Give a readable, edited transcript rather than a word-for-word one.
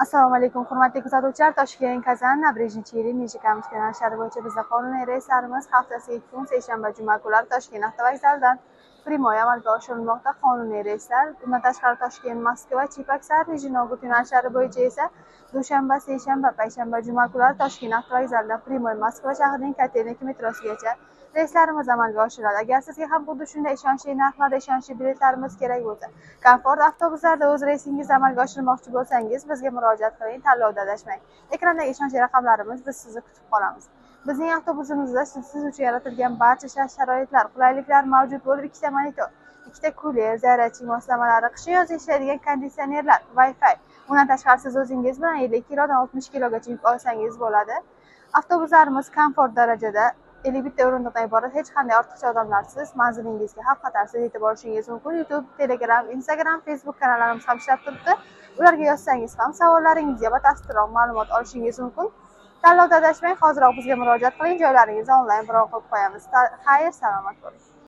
Assalomu alaykum, hurmatli kuzatuvchilar. Toshkent Kazan Nabirejniy yili Nijikamiz yo'nalishlari bo'yicha bizda qonuniy reyslarimiz haftasiga 2 kun seshanba, juma kunlari Toshkent avtovokzalidan Primoy amalga oshirilmoqda. Qonuniy reyslar, bundan tashqari Toshkent, Moskva, Chipaksa, Nijinogod yo'nalishlari bo'yicha esa dushanba, seshanba, payshanba, juma kunlari Toshkent avtovokzalidan Primoy Moskva shahrining Kotelnik metrosigacha reyslarimiz amalga oshiriladi. Agar sizga ham xuddi shunday ishonchli narxlarda ishonchli biletlarimiz kerak bo'lsa, komfort avtobuslarda o'z reysingizni amalga oshirmoqchi bo'lsangiz, bizga murojaat qiling, tanlovda adashmang. Ekrandagi ishonchli raqamlarimiz, biz sizni kutib qolamiz. Bizning avtobusimizda siz uchun yaratilgan barcha shart-sharoitlar, qulayliklar mavjud bo'lib, ikkita monitor, ikkita kuler, zaryadchi moslamalari, qish-yoz ishlaydigan konditsionerlar, Wi-Fi. Bundan tashqari siz o'zingiz bilan 50 kilodan 60 kilogacha yuk olsangiz bo'ladi. Avtobuslarimiz komfort darajada 51 ta o'rindiqdan iborat, hech qanday ortiqcha odamlarsiz, manzilingizga xavf-xatarsiz yetib borishingiz mumkin. YouTube, Telegram, Instagram, Facebook kanallarimiz ham ishlab turibdi. Ularga yozsangiz ham savollaringizga batafsilroq ma'lumot olishingiz mumkin. Tanlovda adashmang, hoziroq bizga murojaat qiling, joylaringizni onlayn bron qilib qo'yamiz. Xayr, salomat bo'ling.